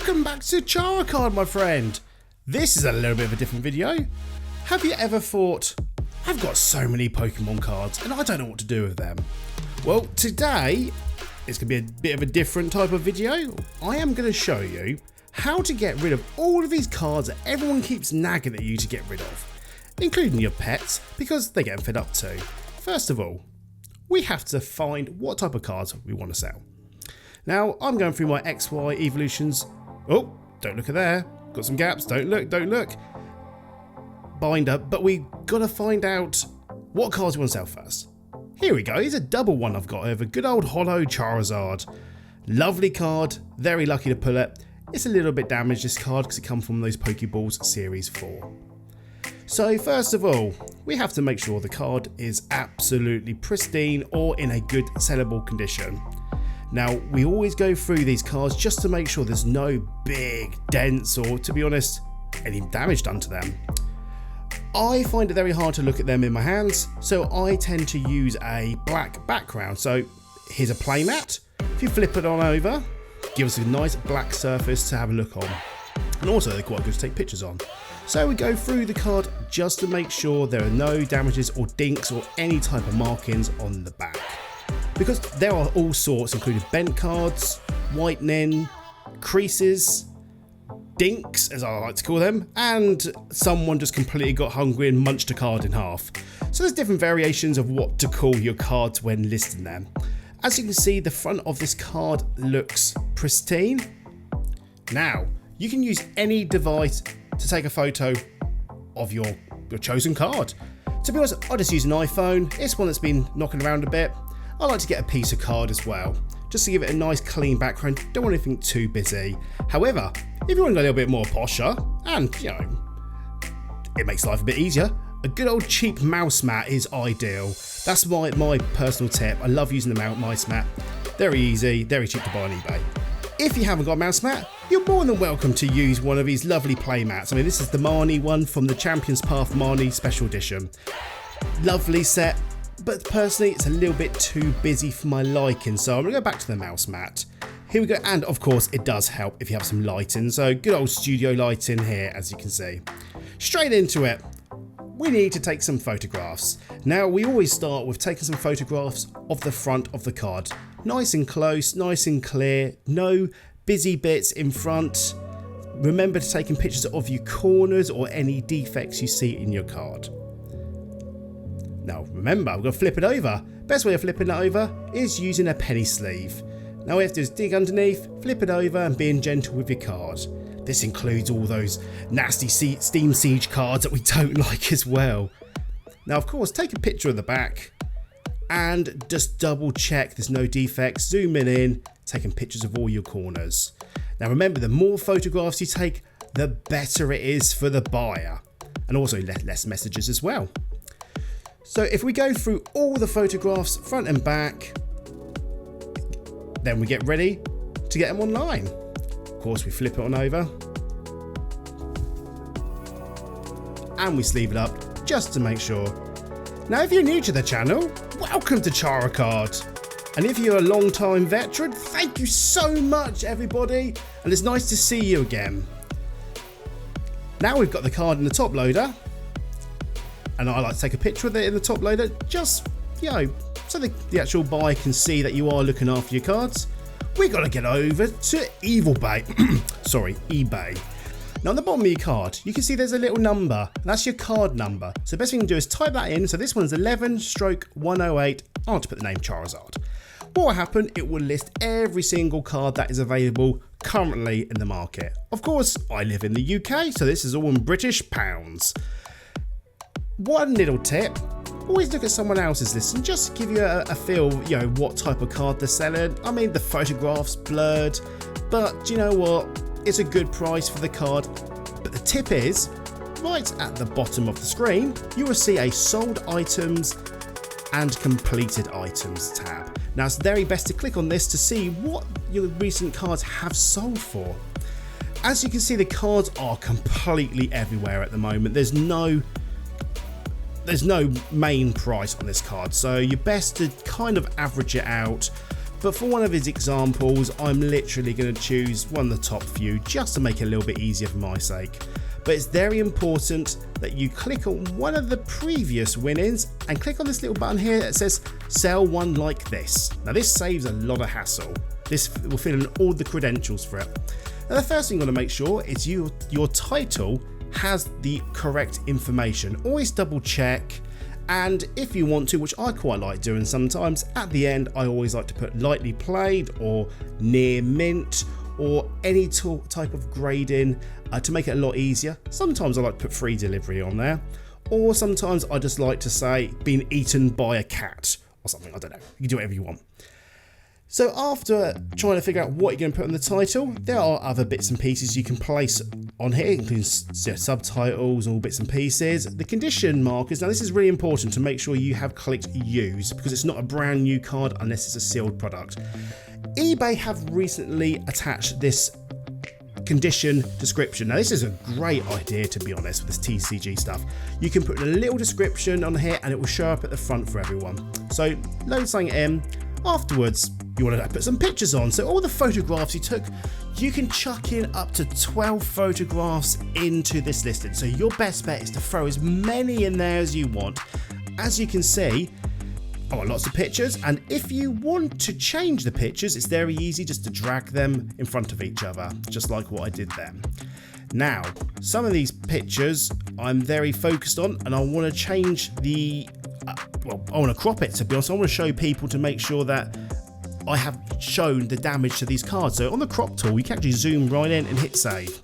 Welcome back to Chari, my friend. This is a little bit of a different video. Have you ever thought, I've got so many Pokemon cards and I don't know what to do with them? Well, today it's going to be a bit of a different type of video. I am going to show you how to get rid of all of these cards that everyone keeps nagging at you to get rid of, including your pets, because they're getting fed up too. First of all, we have to find what type of cards we want to sell. Now, I'm going through my XY evolutions. Oh, don't look at there. Got some gaps. Don't look. Binder, but we got to find out what cards we want to sell first. Here we go. Here's a double one I've got over. Good old Holo Charizard. Lovely card. Very lucky to pull it. It's a little bit damaged, this card, because it comes from those Pokeballs Series 4. So first of all, we have to make sure the card is absolutely pristine or in a good sellable condition. Now, we always go through these cards just to make sure there's no big dents or, to be honest, any damage done to them. I find it very hard to look at them in my hands, so I tend to use a black background. So here's a playmat. If you flip it on over, give us a nice black surface to have a look on. And also they're quite good to take pictures on. So we go through the card just to make sure there are no damages or dinks or any type of markings on the back. Because there are all sorts, including bent cards, whitening, creases, dinks, as I like to call them, and someone just completely got hungry and munched a card in half. So there's different variations of what to call your cards when listing them. As you can see, the front of this card looks pristine. Now, you can use any device to take a photo of your chosen card. To be honest, I just use an iPhone. It's one that's been knocking around a bit. I like to get a piece of card as well, just to give it a nice clean background. Don't want anything too busy. However, if you want to go a little bit more posher, and it makes life a bit easier, a good old cheap mouse mat is ideal. That's my personal tip. I love using the mouse mat. Very easy, very cheap to buy on eBay. If you haven't got a mouse mat, you're more than welcome to use one of these lovely play mats. I mean, this is the Marnie one from the Champions Path Marnie Special Edition. Lovely set. But personally, it's a little bit too busy for my liking, so I'm going to go back to the mouse mat. Here we go, and of course it does help if you have some lighting, so good old studio lighting here, as you can see. Straight into it, we need to take some photographs. Now, we always start with taking some photographs of the front of the card. Nice and close, nice and clear, no busy bits in front. Remember to taking pictures of your corners or any defects you see in your card. Now remember, we've got to flip it over. Best way of flipping it over is using a penny sleeve. Now all we have to do is dig underneath, flip it over and being gentle with your card. This includes all those nasty Steam Siege cards that we don't like as well. Now of course, take a picture of the back and just double check there's no defects, zooming in, taking pictures of all your corners. Now remember, the more photographs you take, the better it is for the buyer, and also less messages as well. So if we go through all the photographs, front and back, then we get ready to get them online. Of course, we flip it on over and we sleeve it up just to make sure. Now, if you're new to the channel, welcome to Chari. And if you're a long-time veteran, thank you so much, everybody. And it's nice to see you again. Now we've got the card in the top loader. And I like to take a picture of it in the top loader, just, so the actual buyer can see that you are looking after your cards. We got to get over to eBay. Now on the bottom of your card, you can see there's a little number, and that's your card number. So the best thing you can do is type that in. So this one's 11/108. I want to put the name Charizard. What will happen? It will list every single card that is available currently in the market. Of course, I live in the UK, so this is all in British pounds. One little tip, always look at someone else's list and just give you a feel, what type of card they're selling. I mean, the photograph's blurred, but do you know what? It's a good price for the card. But the tip is, right at the bottom of the screen, you will see a sold items and completed items tab. Now, it's very best to click on this to see what your recent cards have sold for. As you can see, the cards are completely everywhere at the moment. There's no main price on this card, so you're best to kind of average it out But for one of his examples, I'm literally going to choose one of the top few just to make it a little bit easier for my sake. But it's very important that you click on one of the previous winnings and click on this little button here that says sell one like this. Now this saves a lot of hassle. This will fill in all the credentials for it. Now the first thing you want to make sure is your title has the correct information. Always double check. And if you want to, which I quite like doing sometimes, at the end I always like to put lightly played or near mint or any type of grading to make it a lot easier. Sometimes I like to put free delivery on there, or sometimes I just like to say been eaten by a cat or something, I don't know, you can do whatever you want. So after trying to figure out what you're going to put on the title, there are other bits and pieces you can place on here, including subtitles, all bits and pieces. The condition markers, now this is really important to make sure you have clicked use, because it's not a brand new card unless it's a sealed product. eBay have recently attached this condition description. Now this is a great idea, to be honest, with this TCG stuff. You can put a little description on here and it will show up at the front for everyone. So load something in. Afterwards, you want to put some pictures on. So all the photographs you took, you can chuck in up to 12 photographs into this listing. So your best bet is to throw as many in there as you want. As you can see, lots of pictures, and if you want to change the pictures, it's very easy just to drag them in front of each other, just like what I did then. Now, some of these pictures I'm very focused on, and I want to change the I want to crop it, to be honest. I want to show people to make sure that I have shown the damage to these cards. So on the crop tool, you can actually zoom right in and hit save.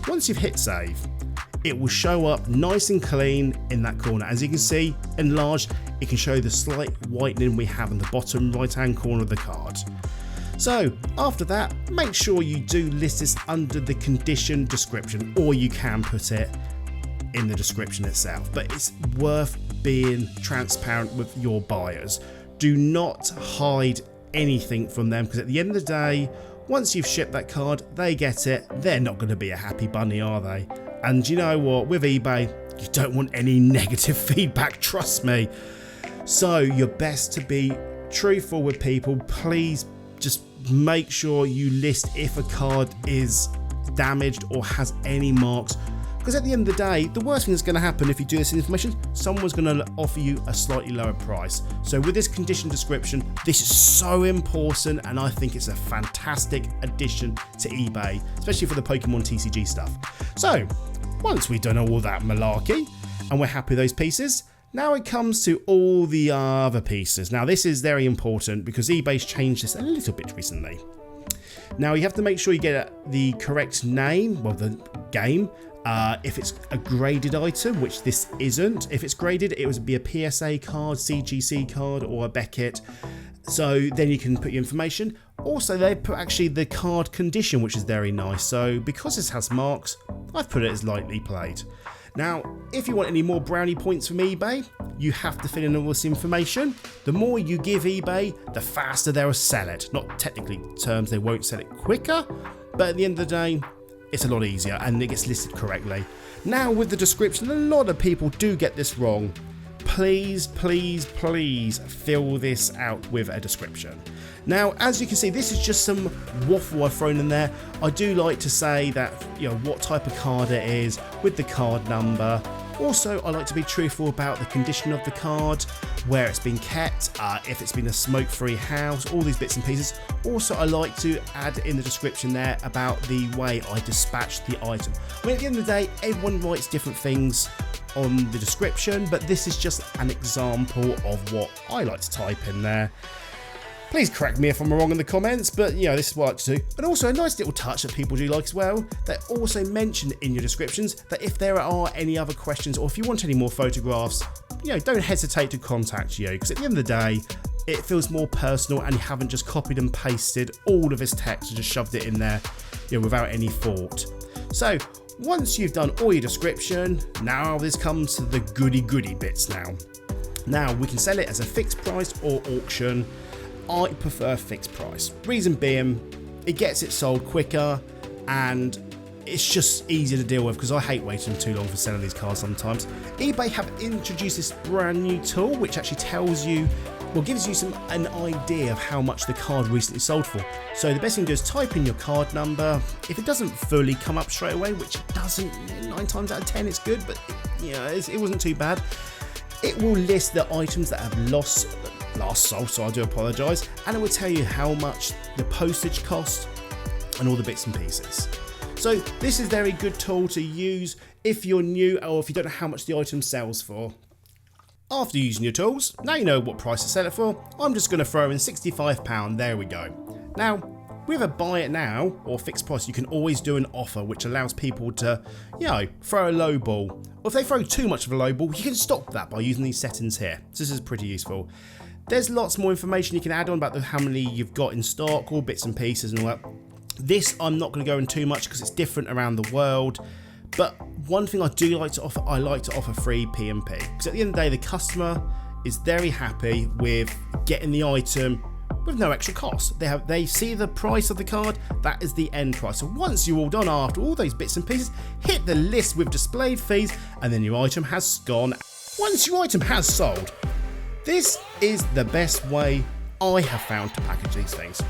Once you've hit save, it will show up nice and clean in that corner. As you can see, enlarged, it can show the slight whitening we have in the bottom right hand corner of the card. So after that, make sure you do list this under the condition description, or you can put it in the description itself. But it's worth being transparent with your buyers. Do not hide anything from them, because at the end of the day, once you've shipped that card, they get it, they're not going to be a happy bunny, are they? And you know what, with eBay, you don't want any negative feedback, trust me. So you're best to be truthful with people. Please just make sure you list if a card is damaged or has any marks, because at the end of the day, the worst thing that's going to happen if you do this information, someone's going to offer you a slightly lower price. So with this condition description, this is so important, and I think it's a fantastic addition to eBay, especially for the Pokemon TCG stuff. So once we've done all that malarkey and we're happy with those pieces, now it comes to all the other pieces. Now this is very important because eBay's changed this a little bit recently. Now you have to make sure you get the correct name, well, the game. If it's a graded item, which this isn't. If it's graded, it would be a PSA card, CGC card, or a Beckett. So then you can put your information. Also, they put actually the card condition, which is very nice. So because this has marks, I've put it as lightly played. Now, if you want any more brownie points from eBay, you have to fill in all this information. The more you give eBay, the faster they'll sell it. Not technically terms, they won't sell it quicker, but at the end of the day, it's a lot easier and it gets listed correctly. Now with the description, a lot of people do get this wrong. Please, please, please fill this out with a description. Now, as you can see, this is just some waffle I've thrown in there. I do like to say that, you know, what type of card it is with the card number. Also, I like to be truthful about the condition of the card, where it's been kept, if it's been a smoke-free house, all these bits and pieces. Also, I like to add in the description there about the way I dispatch the item. I mean, at the end of the day, everyone writes different things on the description, but this is just an example of what I like to type in there. Please correct me if I'm wrong in the comments, but you know, this is what I like to do. And also a nice little touch that people do like as well, they also mention in your descriptions that if there are any other questions or if you want any more photographs, you know, don't hesitate to contact you, because at the end of the day, it feels more personal and you haven't just copied and pasted all of this text and just shoved it in there, you know, without any thought. So once you've done all your description, now this comes to the goody bits now. Now we can sell it as a fixed price or auction. I prefer fixed price. Reason being, it gets it sold quicker and it's just easier to deal with, because I hate waiting too long for selling these cards sometimes. eBay have introduced this brand new tool which actually tells you well, gives you an idea of how much the card recently sold for. So the best thing to do is type in your card number. If it doesn't fully come up straight away, which it doesn't, 9 times out of 10 it's good, but it wasn't too bad. It will list the items that have last sold, so I do apologise, and it will tell you how much the postage cost and all the bits and pieces. So this is a very good tool to use if you're new or if you don't know how much the item sells for. After using your tools, now you know what price to sell it for. I'm just going to throw in £65, there we go. Now, with a buy it now or fixed price, you can always do an offer which allows people to, throw a low ball. Or if they throw too much of a low ball, you can stop that by using these settings here. So this is pretty useful. There's lots more information you can add on about how many you've got in stock, all bits and pieces and all that. This I'm not going to go in too much because it's different around the world. But one thing I do like to offer, I like to offer free P&P. Because at the end of the day, the customer is very happy with getting the item with no extra cost. They see the price of the card, that is the end price. So once you're all done after all those bits and pieces, hit the list with displayed fees and then your item has gone. Once your item has sold, this is the best way I have found to package these things.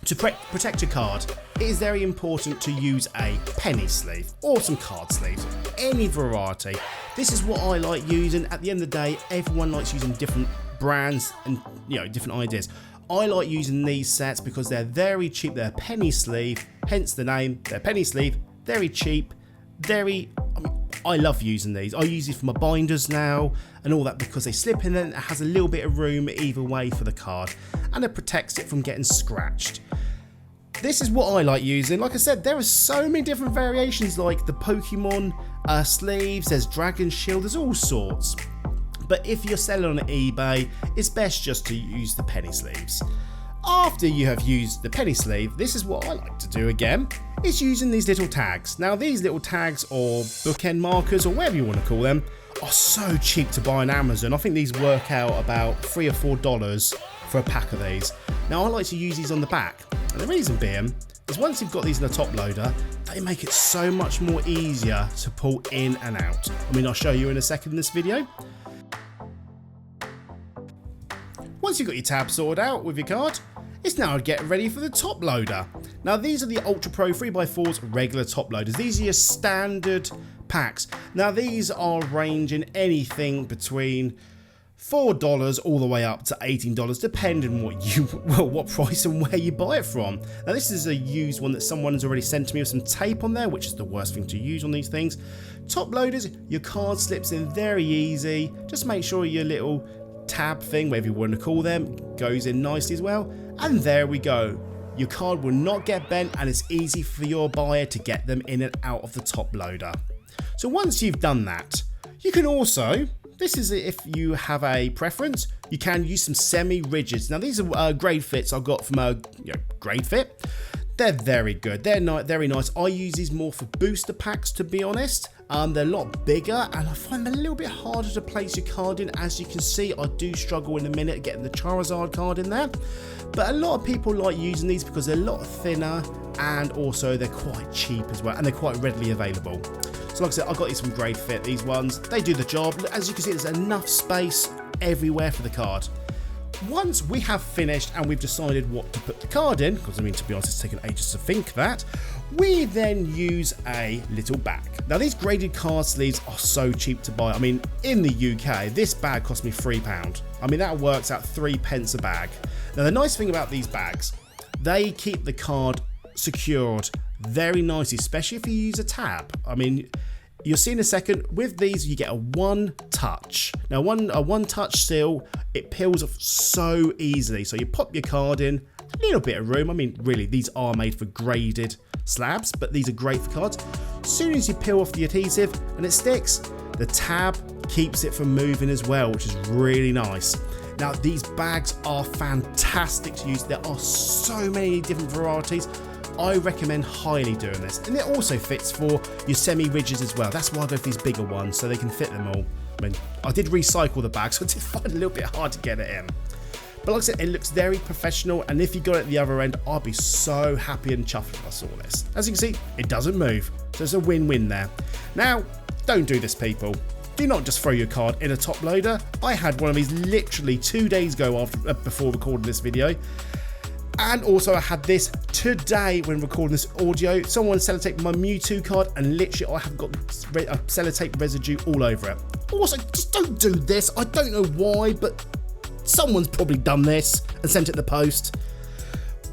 To protect your card, it is very important to use a penny sleeve or some card sleeves, any variety. This is what I like using. At the end of the day, everyone likes using different brands and different ideas. I like using these sets because they're very cheap. They're penny sleeve, hence the name. They're penny sleeve, very cheap, I love using these. I use these for my binders now and all that because they slip in and it has a little bit of room either way for the card and it protects it from getting scratched. This is what I like using. Like I said, there are so many different variations like the Pokemon sleeves, there's Dragon Shield, there's all sorts. But if you're selling on eBay, it's best just to use the penny sleeves. After you have used the penny sleeve, this is what I like to do again, is using these little tags. Now these little tags or bookend markers or whatever you want to call them are so cheap to buy on Amazon. I think these work out about $3 or $4 for a pack of these. Now I like to use these on the back, and the reason being is once you've got these in the top loader, they make it so much more easier to pull in and out. I mean, I'll show you in a second in this video. Once you've got your tab sorted out with your card, it's now get ready for the top loader. Now these are the Ultra Pro 3x4's regular top loaders. These are your standard packs. Now these are ranging anything between $4 all the way up to $18, depending on what price and where you buy it from. Now this is a used one that someone has already sent to me with some tape on there, which is the worst thing to use on these things. Top loaders, your card slips in very easy. Just make sure your little tab thing, whatever you want to call them, goes in nicely as well. And there we go. Your card will not get bent and it's easy for your buyer to get them in and out of the top loader. So once you've done that, you can also, this is if you have a preference, you can use some semi-rigids. Now these are grade fits I got from Grade Fit. They're very good. They're very nice. I use these more for booster packs, to be honest. They're a lot bigger and I find them a little bit harder to place your card in. As you can see, I do struggle in a minute getting the Charizard card in there. But a lot of people like using these because they're a lot thinner and also they're quite cheap as well and they're quite readily available. So like I said, I got these from Grade Fit, these ones. They do the job. As you can see, there's enough space everywhere for the card. Once we have finished and we've decided what to put the card in, because I mean, to be honest, it's taken ages to think that, we then use a little bag. Now these graded card sleeves are so cheap to buy. I mean, in the UK, this bag cost me £3. I mean, that works out 3p a bag. Now the nice thing about these bags, they keep the card secured very nicely, especially if you use a tab. I mean, you'll see in a second, with these you get a one touch. Now a one touch seal, it peels off so easily. So you pop your card in, a little bit of room. I mean, really, these are made for graded slabs, but these are great for cards. As soon as you peel off the adhesive and it sticks, the tab keeps it from moving as well, which is really nice. Now these bags are fantastic to use. There are so many different varieties. I recommend highly doing this, and it also fits for your semi-rigids as well. That's why I go for these bigger ones, so they can fit them all. I mean, I did recycle the bag, so I did find it a little bit hard to get it in. But like I said, it looks very professional, and if you got it at the other end, I'd be so happy and chuffed if I saw this. As you can see, it doesn't move, so it's a win-win there. Now, don't do this, people. do not just throw your card in a top loader. I had one of these literally 2 days ago before recording this video. And also I had this today when recording this audio. Someone sellotaped my Mewtwo card and literally I have got a sellotape residue all over it. Also, just don't do this. I don't know why, but someone's probably done this and sent it in the post.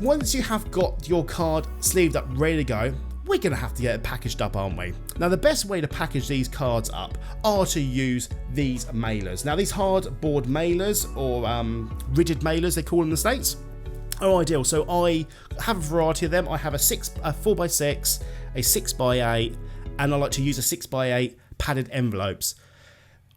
Once you have got your card sleeved up, ready to go, we're going to have to get it packaged up, aren't we? Now, the best way to package these cards up are to use these mailers. Now, these hardboard mailers, or rigid mailers, they call them in the States, are ideal. So I have a variety of them. I have a 4x6, a 6x8, and I like to use a 6x8 padded envelopes.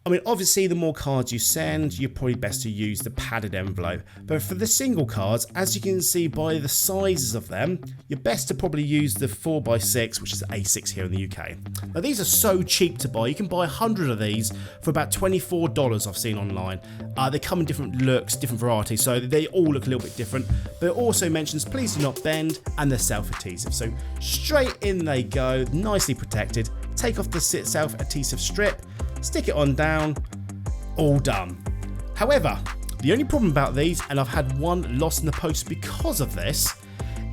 I mean, obviously, the more cards you send, you're probably best to use the padded envelope. But for the single cards, as you can see by the sizes of them, you're best to probably use the 4x6, which is A6 here in the UK. Now, these are so cheap to buy. You can buy 100 of these for about $24 I've seen online. They come in different looks, different varieties, so they all look a little bit different. But it also mentions, please do not bend, and they're self-adhesive. So straight in they go, nicely protected. Take off the self-adhesive strip, stick it on down, all done. However, the only problem about these, and I've had one lost in the post because of this,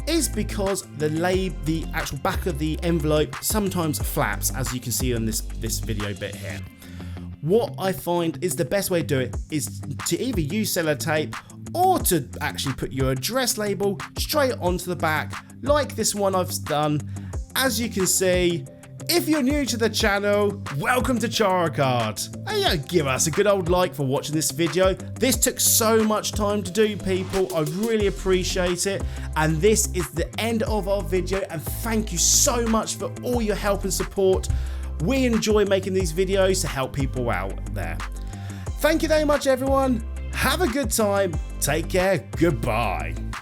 is because the actual back of the envelope sometimes flaps, as you can see on this video bit here. What I find is the best way to do it is to either use sellotape or to actually put your address label straight onto the back, like this one I've done. As you can see, if you're new to the channel, welcome to Chari. And give us a good old like for watching this video. This took so much time to do, people. I really appreciate it. And this is the end of our video. And thank you so much for all your help and support. We enjoy making these videos to help people out there. Thank you very much, everyone. Have a good time. Take care. Goodbye.